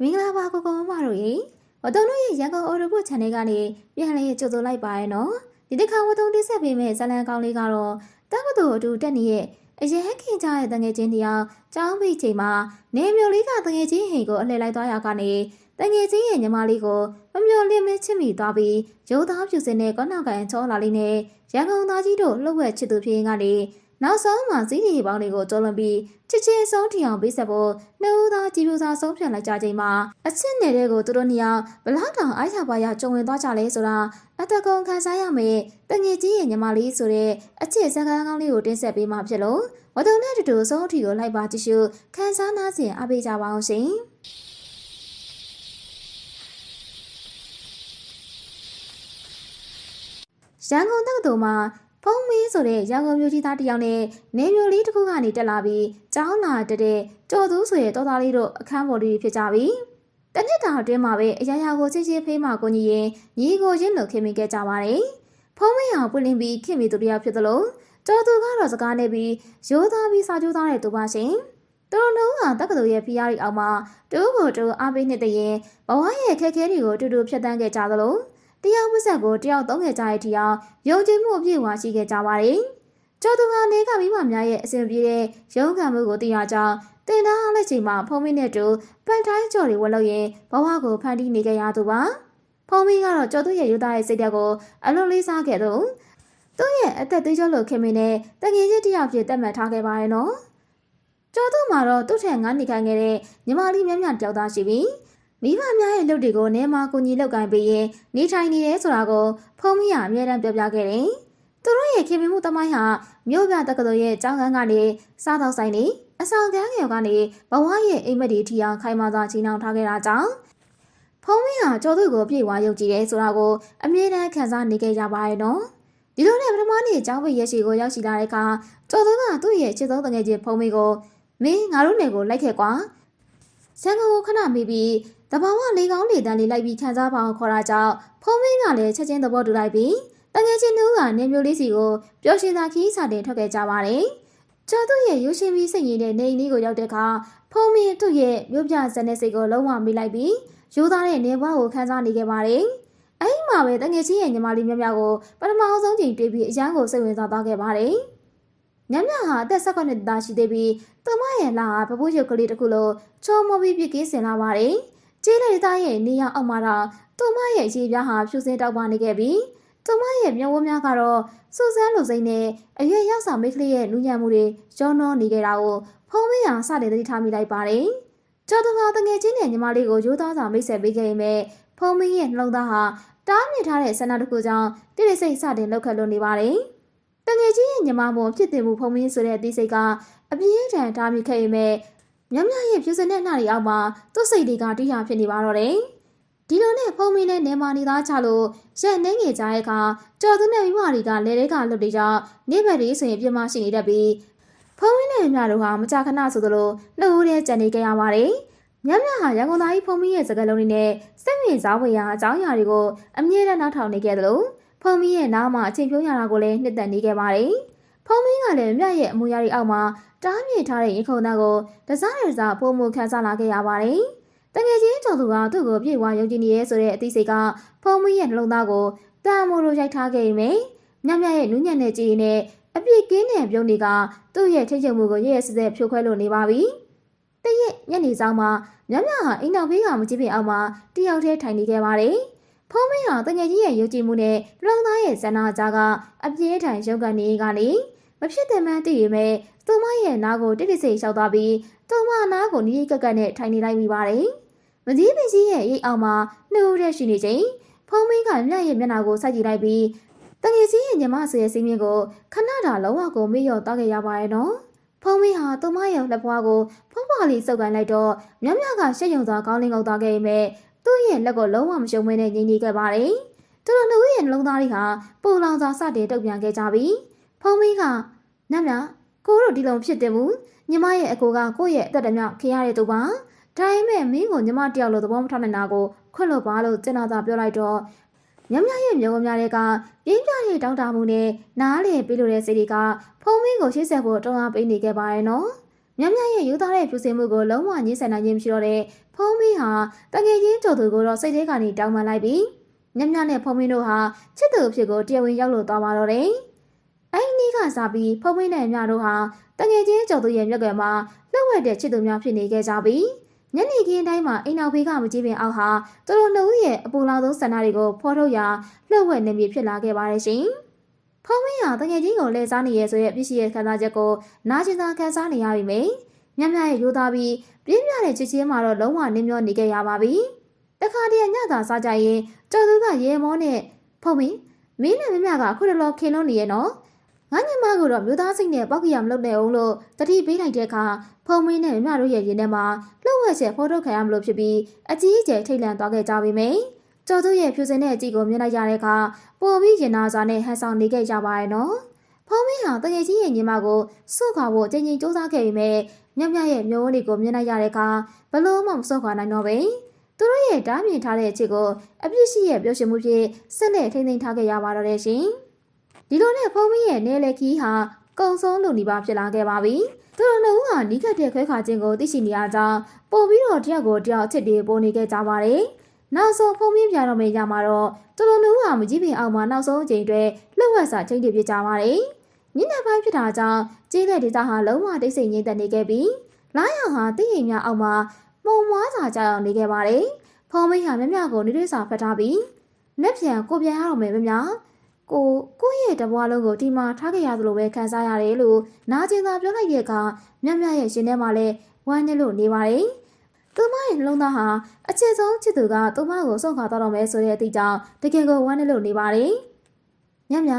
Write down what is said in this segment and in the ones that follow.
မင်္ဂလာပါကိုကောင်မတို့ရေဝတုံတို့ရဲ့ရန်ကုန်အော်တိုဘုတ် channel ကနေပြန်လည်ကြိုဆိုလိုက်ပါရနော်ဒီတစ်ခါဝတုံတင်ဆက်ပေးမယ့်ဇလံကောင်းလေးကတော့တက္ကသိုလ်အတူတက်နေရဲ့အရင်ခင်ကြတဲ့တငယ်ချင်းတယောက်ကျောင်းပြီးချိန်မှာနေမျိုးလေးကတငယ်ချင်းဟိန်ကိုအလှည့်လိုက်သွားရကနေတငယ်ချင်းရဲ့ညီမလေးကိုမမျော်လင့်မချစ်မိသွားပြီးရိုးသားဖြူစင်တဲ့ကောနောက်ကန်ချောလာလေးနဲ့ရန်ကုန်သားကြီးတို့လှုပ်ဝက်ချစ်သူဖြစ်ရင်ကနေနောက်ဆုံးမှာစီးရီပေါင်းတွေကိုကျော်လွန်ပြီးချစ်ချင်းဆုံးထီအောင်ပေးဆက်ဖို့နှုတ်သားကြည်ပြူစာဆုံးဖြတ်လိုက်ကြချိန်မှာအချစ်နယ်တဲ့ကိုသူတို့နှစ်ယောက်ဘလောက်တောင်အားရပါရကြုံဝင်သွားကြလဲဆိုတာအတကုံခံစားရမယ်တငယ်ကြီးရဲ့ညီမလေးဆိုတဲ့အချစ်စကားကောင်းလေးကိုတင်ဆက်ပေးမှဖြစ်လို့ဝတုံနဲ့တူတူဆုံးထီကိုလိုက်ပါကြည့်ရှုခံစားနာစဉ်အားပေးကြပါအောင်ရှင်ရန်ကုန်တက္ကသိုလ်မှာဖုံးမင်းဆိုတဲ့ရန်ကုန်မြို့ကြီးသားတစ်ယောက်နဲ့နေမျိုးလေးတစ်ခုကနေတက်လာပြီးကျောင်းလာတဲ့ကြော်သူဆိုတဲ့တော်သားလေးတို့အခန်းပေါ်လေးဖြစ်ကြပြီ။တနစ်တာအတွင်းမှာပဲအရာရာကိုချင်းချင်းဖေးမှကိုကြီးရင်ညီကိုချင်းလိုခင်မိခဲ့ကြပါတယ်။ဖုံးမင်းအောင်ပွင့်လင်းပြီးခင်မိသူတစ်ယောက်ဖြစ်သလိုကြော်သူကတော့စကားနဲ့ပြီးရိုးသားပြီးစာကြိုးသားတဲ့သူပါရှင်။သူတို့နှုတ်ကတက္ကသိုလ်ရဲ့ဖီးယားရီအောက်မှာတူကိုတူအားပေးနေတဲ့ရင်ဘဝရဲ့ခက်ခဲတွေကိုတူတူဖြတ်တန်းခဲ့ကြသလိုတယောက်မဆက်ကိုတယောက်သုံးခဲ့ကြတဲ့တီအောင်ယုံကြည်မှုအပြည့်အဝရှိခဲ့ကြပါတယ်။ကျော်သူကနေကမိမများရဲ့အစဉ်ပြေတဲ့ရုံးခံမှုကိုသိရကြောင်းတင်သားအားလက်ချိန်မှာဖုံးမင်းနဲ့တူပန်တိုင်းကျော်တွေဝက်လို့ရင်ဘဝကိုဖန်တီးနေခဲ့ရသူပါ။ဖုံးမင်းကတော့ကျော်သူရဲ့ယူသားရဲ့စိတ်ဓာတ်ကိုအလွန်လေးစားခဲ့သူသူ့ရဲ့အသက်သွေးကြောလို့ခင်မင်းနဲ့တငယ်ချင်းတယောက်ဖြစ်တက်မှတ်ထားခဲ့ပါရဲ့နော်။ကျော်သူမှာတော့သူ့ထက်ငါးနေခိုင်ခဲ့တဲ့ညီမလေးများများတယောက်သားရှိပြီးမိဘများရဲ့လုပ်တွေကိုနေမှာကိုကြီးလောက်ကင်ပေးရင်နေထိုင်နေတယ်ဆိုတာကိုဖုံးမရအမြဲတမ်းပြောပြခဲ့တယ်။သူတို့ရဲ့ခင်မင်မှုသမိုင်းဟာမြို့ပြတက္ကသိုလ်ရဲ့ကျောင်းခန်းကနေစားတော့ဆိုင်နေအဆောင်ခန်းငယ်ကနေဘဝရဲ့အိမ်မက်တွေထီအောင်ခိုင်မာစွာချီနှောင်ထားခဲ့တာကြောင့်ဖုံးမရကျော်သူကိုပြေဝါရုပ်ကြည့်တယ်ဆိုတာကိုအမြဲတမ်းခံစားနေခဲ့ကြပါရဲ့နော်။ဒီလိုနဲ့ပထမနေ့ကျောင်းပိတ်ရက်ရှိကိုရောက်ရှိလာတဲ့အခါကျော်သူကသူ့ရဲ့ချစ်ဆုံးတငယ်ချင်းဖုံးမကိုမင်းငါတို့နယ်ကိုလိုက်ခဲ့ကွာ။ဆန်ကိုခဏမိပြီးတဘာဝလေးကောင်းလေးတန်းလေးလိုက်ပြီးခံစားပါအောင်ခေါ်တာကြောင့်ဖုံးမင်းကလည်းချက်ချင်းသဘောတူလိုက်ပြီးတငယ်ချင်းတို့ကနေမျိုးလေးစီကိုပျော်ရွှင်သာခီးစာတင်ထွက်ခဲ့ကြပါတယ်။ကျော်သူရဲ့ရုပ်ရှင်ပြီးစိတ်ရည်တဲ့နေအိမ်လေးကိုရောက်တဲ့အခါဖုံးမင်းသူ့ရဲ့မြို့ပြဇက်နဲ့စိတ်ကိုလုံးဝမိလိုက်ပြီးရိုးသားတဲ့နေဘွားကိုခန်းစားနေခဲ့ပါတယ်။အဲဒီမှာပဲတငယ်ချင်းရဲ့ညီမလေးများကိုပထမအဆုံးချိန်တွေ့ပြီးအရန်ကိုစိတ်ဝင်စားသွားခဲ့ပါတယ်။ညမြဟာအသက်18နှစ်သားရှိသေးပြီးသူမရဲ့လာပပူးရုပ်ကလေးတစ်ခုလိုချုံမပြီးပြစ်ကင်းစင်လာပါတယ်။ကျေးလက်သားရဲ့နေရအောက်မှာတော့သူမရဲ့ရေပြားဟာဖြူစင်တောက်ပါနေခဲ့ပြီးသူမရဲ့မျက်ဝန်းများကတော့စူဆန်းလိုစိမ့်နဲ့အရွယ်ရောက်ဆောင်မိတ်ကလေးရဲ့နူးညံ့မှုတွေရောနှောနေခဲ့တာကိုဖုံးမရစတဲ့သတိထားမိလိုက်ပါတယ်။ကျော်သူကတငယ်ချင်းနဲ့ညီမလေးကိုရိုးသားစွာမိတ်ဆက်ပေးခဲ့ပေမဲ့ဖုံးမရဲ့နှလုံးသားဟာတားမြစ်ထားတဲ့ဆန္ဒတစ်ခုကြောင့်တိတိစိတ်စတင်လောက်ခတ်လို့နေပါတယ်။တငယ်ချင်းရဲ့ညီမမို့ဖြစ်တင်မှုဖုံးမဆိုတဲ့အသိစိတ်ကအပြင်းထန်တားမြစ်ခဲ့ပေမဲ့မြမရဲ့ဖြူစင်တဲ့နှာရီအောက်မှာသူ့စိတ်တွေကတိရဖြစ်နေပါတော့တယ်။ဒီလိုနဲ့ဖုံးမင်းနဲ့နေမာနေသားချလို့ရက်နှင်းငယ်ကြတဲ့အခါကျော်သူနဲ့မိမတွေကလဲတွေကလွတ်တွေကြောင့်နေဘက်တွေဆိုရင်ပြမရှိနေတတ်ပြီးဖုံးမင်းနဲ့မြတို့ဟာမကြာခဏဆိုသလိုနှုတ်ဦးတဲ့ကြံနေကြရပါတယ်။မြဟာရန်ကုန်သားကြီးဖုံးမင်းရဲ့စကားလုံးတွေနဲ့စိတ်ဝင်စားဖွယ်ရာအကြောင်းအရာတွေကိုအမြဲတမ်းနောက်ထောင်နေခဲ့သလိုဖုံးမင်းရဲ့နားမှာအချိန်ဖြုံးရတာကိုလည်းနှစ်သက်နေခဲ့ပါတယ်။ဖုံးမင်းကလည်းမြရဲ့အမူအရာတွေအောက်မှာတားမြစ်ထားတဲ့ရင်ခုန်သားကိုတစားရစားပုံမှုခန်းစားလာခဲ့ရပါတယ်။တငယ်ချင်းကျော်သူကသူ့ကိုပြေဝါယုံကြည်နေရဲဆိုတဲ့အသိစိတ်ကဖုံးမင်းရဲ့နှလုံးသားကိုတန်မိုးလိုရိုက်ထားခဲ့ပေမဲ့မြရဲ့နူးညံ့တဲ့ကြည်နဲ့အပြစ်ကင်းတဲ့ပြုံးတွေကသူ့ရဲ့ထိချုံမှုကိုရဲရဲစက်စက်ဖြိုခွဲလို့နေပါပြီ။တရက်ညနေဆောင်မှာမြဟာအိမ်တော်ဖေးကမကြည့်ပင်အောက်မှာတယောက်တည်းထိုင်နေခဲ့ပါတယ်။ဖုံးမင်းဟာတငယ်ချင်းရဲ့ယုံကြည်မှုနဲ့နှလုံးသားရဲ့ဇန္နာကြားကအပြင်းထန်ရုပ်ကနေကနေမဖြစ်တဲ့မှန်းသိရမဲ့သူမရဲ့နားကိုတိတိစိတ်လျှောက်သွားပြီးသူမနားကိုနီးကက်ကက်နဲ့ထိုင်နေလိုက်မိပါတယ်။မကြီးပင်ကြီးရဲ့ရိတ်အောင်မှာနှိုးရက်ရှိနေချိန်ဖုံးမင်းကမြရဲ့မျက်နှာကိုစိုက်ကြည့်လိုက်ပြီးတငယ်ချင်းရဲ့ညီမဆွေရဲ့စီးမြင့်ကိုခဏတာလုံးဝကိုမေ့လျော့သွားခဲ့ရပါရဲ့နော်။ဖုံးမင်းဟာသူမရဲ့လက်ဖွားကိုဖွားဖွားလေးစုပ်ကန်လိုက်တော့မြကရှက်ယုံစွာကောင်းလင်းငုပ်သွားခဲ့ပေမဲ့သူ့ရဲ့လက်ကိုလုံးဝမရှုံမနဲ့ငြိမ်နေခဲ့ပါတယ်။သူတို့နှုတ်ရဲ့နှလုံးသားတွေဟာပူလောင်စွာစတင်တုပ်ပြန်ခဲ့ကြပြီးဖုံးမင်းကမြကိုတို့ဒီလိုဖြစ်တယ်ဘူးညီမရဲ့အကိုကကိုယ့်ရဲ့အသက်တမြောက်ခရရတဲ့သူပါဒါပေမဲ့မင်းကိုညီမတယောက်လိုသဘောမထားနိုင်တာကိုခွင့်လို့ပါလို့ကျင်နာသာပြောလိုက်တော့မြရဲ့မျိုးများတွေကပြင်းပြရဲ့တောင်းတမှုနဲ့နားလေပေးလို့တဲ့စိတ်တွေကဖုံးမင်းကိုရှေ့ဆက်ဖို့တောင်းအားပေးနေခဲ့ပါရဲ့နော်မြရဲ့ယူသားတဲ့ဖြူစင်မှုကိုလုံးဝညှင်းဆန်နိုင်ခြင်းမရှိတော့တဲ့ ဖုံးမင်းဟာတငယ်ချင်းကျော်သူကိုတော့စိတ်ထဲကနေတောင်းပန်လိုက်ပြီးညံ့ညံ့နဲ့ဖုံးမင်းတို့ဟာချစ်သူအဖြစ်ကိုတရားဝင်ရောက်လို့သွားပါတော့တယ်။အဲဒီနေ့ကစပြီးဖုံးမင်းနဲ့မြတို့ဟာတငယ်ချင်းကျော်သူရဲ့မျက်ကွယ်မှာလှုပ်ဝက်တဲ့ချစ်သူများဖြစ်နေခဲ့ကြပြီးညနေခင်းတိုင်းမှာအိမ်နောက်ဘေးကမကြီးပင်အောက်ဟာသူတို့နှစ်ဦးရဲ့အပူလောင်ဆုံးဆန္ဒတွေကိုဖော်ထုတ်ရာလှုပ်ဝက်နေပြီဖြစ်လာခဲ့ပါတယ်ရှင်။ဖုံးမင်းဟာတငယ်ချင်းကိုလဲစားနေရဲဆိုရဲ့ပြည့်စုံရဲ့ခံစားချက်ကိုနာကျင်သာခံစားနေရပြီမယ်။ညံ့ညံ့ရဲ့ရိုးသားပြီးပြင်းပြတဲ့ချစ်ချင်းမှာတော့လုံးဝနင်းမျောနေခဲ့ရပါပြီ။တခါတည်းညသာစားကြရင်ကျော်သူကရေမောနဲ့ဖုံးမင်းမင်းနဲ့မမကခုတလောခင်လုံးနေရဲ့နော်။ငါညမကတော့မျိုးသားစိတ်နဲ့ပောက်ကရမလုပ်နဲ့အောင်လို့တတိပေးလိုက်တဲ့အခါဖုံမင်းနဲ့မမတို့ရဲ့ရင်ထဲမှာလှုပ်ဝက်ချက်ဖော်ထုတ်ခံရမလို့ဖြစ်ပြီးအကြီးအကျယ်ထိတ်လန့်သွားခဲ့ကြပြီမယ်။ကျော်သူရဲ့ဖြူစင်တဲ့အကြည့်ကိုမြင်လိုက်ရတဲ့အခါပေါ်ပြီးရင်နာစွာနဲ့ဟန်ဆောင်နေခဲ့ကြပါရဲ့နော်။ဖုံမင်းဟာတကယ်ကြီးရဲ့ညီမကိုစွန့်ခွာဖို့ချိန်ချိန်စူးစမ်းခဲ့ပြီးမြတ်မြတ်ရဲ့မျိုးဝန်းတွေကိုမြင်လိုက်ရတဲ့အခါဘလို့မှမစွန့်ခွာနိုင်တော့ပဲ။သူတို့ရဲ့တားမြင်ထားတဲ့အချစ်ကိုအပြစ်ရှိရဲ့ပြောရှင်မှုဖြင့်ဆက်လက်ထိန်းသိမ်းထားခဲ့ရပါတော့တယ်ရှင်။ဒီလိုနဲ့ဖုံမင်းရဲ့နေလေခီးဟာကုံဆုံးလို့နေပါဖြစ်လာခဲ့ပါပြီ။သူတို့နှစ်ဦးဟာနီးကပ်တဲ့ခွဲခါခြင်းကိုသိရှိနေရကြောင်းပို့ပြီးတော့တယောက်ကိုတယောက်အချစ်တွေပို့နေခဲ့ကြပါတယ်။နောက်ဆုံးဖုံမင်းပြန်တော့မေးကြမှာတော့သူတို့နှစ်ဦးဟာမကြီးပင်အောင်မှာနောက်ဆုံးအချိန်တွေလှုပ်ဝက်စာချိန်တွေပြကြပါတယ်။ညနေပိုင်းဖြစ်တာကြောင့်ကျေးလက်ဒေသဟာလုံးဝတိတ်ဆိတ်ငြိမ်သက်နေခဲ့ပြီးလာရောင်ဟာတည်ရင်များအောက်မှာမှုံမွားစာကြောင်နေခဲ့ပါတယ်။ဖုံမင်းဟာမြမြကိုနေရွေးစာဖတ်ထားပြီးလက်ပြန်ကိုပြန်ရတော့မယ်မြမြကိုရဲ့တဘွားလုံးကိုဒီမှာထားခဲ့ရသလိုပဲခံစားရတယ်လို့နာကျင်သာပြောလိုက်တဲ့အခါမြမြရဲ့ရှင်ထဲမှာလည်းဝမ်းနေလို့နေပါတယ်။သူမရဲ့နှလုံးသားဟာအချစ်ဆုံးချစ်သူကသူမကိုဆုံးခါတော့တော့မယ်ဆိုတဲ့အသည့်ကြောင့်တကယ်ကိုဝမ်းနေလို့နေပါတယ်။မြ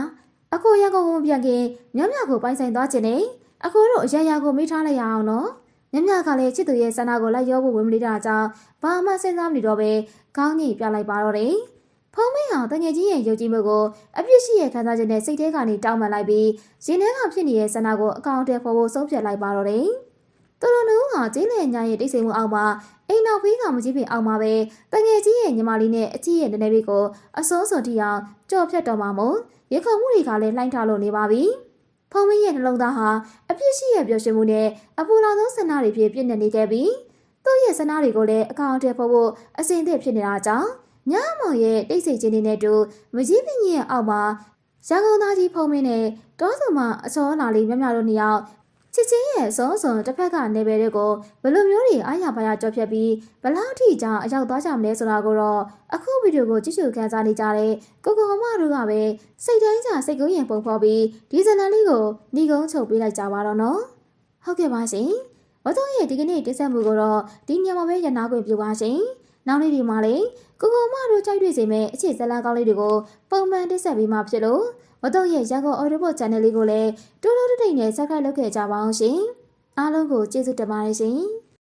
အခုရန်ကုန်ဝင်ပြန်ခင်မြကိုပိုင်ဆိုင်သွားခြင်းနဲ့အခုတို့အရာရာကိုမိထားလိုက်ရအောင်နော်။မြကလည်းချစ်သူရဲ့ဆန္ဒကိုလိုက်ရောဖို့ဝင်မလို့တာကြောင့်ဘာမှစဉ်းစားမနေတော့ပဲခေါင်းညိပြလိုက်ပါတော့တယ်။ဖုံးမင်းဟာတငယ်ချင်းရဲ့ယုံကြည်မှုကိုအပြစ်ရှိရဲ့ခံစားချက်နဲ့စိတ်ထဲကနေတောင်းပန်လိုက်ပြီးရင်ထဲကဖြစ်နေတဲ့ဆန္ဒကိုအကောင့်ထဲပေါ်ဖို့ဆုံးဖြတ်လိုက်ပါတော့တယ်။သူတို့နှစ်ဦးဟာကျေးလက်ညာရဲ့တိတ်ဆိတ်မှုအောက်မှာအိမ်နောက်ဖေးကမကြီးပင်အောက်မှာပဲတငယ်ချင်းရဲ့ညီမလေးနဲ့အကြီးရဲ့နည်းနည်းလေးကိုအစိုးစွန်တီအောင်ကြော်ဖြတ်တော်မှာမို့ရခုံမှုတွေကလည်းလှိုင်းထားလို့နေပါပြီ။ဖုံမင်းရဲ့နှလုံးသားဟာအပြစ်ရှိရဲ့ပျော်ရွှင်မှုနဲ့အပူလောင်ဆုံးဆန္ဒတွေဖြစ်ပြည့်နေခဲ့ပြီးသူ့ရဲ့ဆန္ဒတွေကိုလည်းအကောင့်ထဲပေါ်ဖို့အစဉ်အသင့်ဖြစ်နေတာကြောင့်ညမောင်ရဲ့တိတ်ဆိတ်ခြင်းတွေနဲ့တူမကြီးပင်ရဲ့အောက်မှာရန်ကုန်သားကြီးဖုံးမင်းနဲ့တောစုံမအစောလာလေးမြမြတို့နှစ်ယောက်ချစ်ချင်းရဲ့စောစုံတစ်ဖက်ကနေပယ်တွေကိုဘယ်လိုမျိုးတွေအားရပါရကြော်ဖြတ်ပြီးဘလောက်ထိကြောင်အရောက်သွားကြမလဲဆိုတာကိုတော့အခုဗီဒီယိုကိုကြည့်ရှုခန်းစားနေကြတဲ့ကိုမတို့ကပဲစိတ်တိုင်းကြစိတ်ကူးရင်ပုံဖော်ပြီးဒီဇလန်လေးကိုညီကုန်းချုပ်ပေးလိုက်ကြပါတော့နော်ဟုတ်ကဲ့ပါရှင်ဝတ်တော်ရဲ့ဒီကနေ့တင်ဆက်မှုကိုတော့ဒီညမှာပဲရနာခွင့်ပြုပါရှင်နောက်နေ့ဒီမှာလေကိုမတို့ကြိုက်တွေ့စေမယ့်အခြေဇလန်ကောင်းလေးတွေကိုပုံမှန်တင်ဆက်ပေးမှာဖြစ်လို့ဝတ်တော်ရဲ့ရန်ကုန် Audible Channel လေးကိုလည်းတိုးတိုးတိတ်တိတ်နဲ့ Subscribe လုပ်ခဲ့ကြပါအောင်ရှင်အားလုံးကိုကျေးဇူးတင်ပါတယ်ရှင်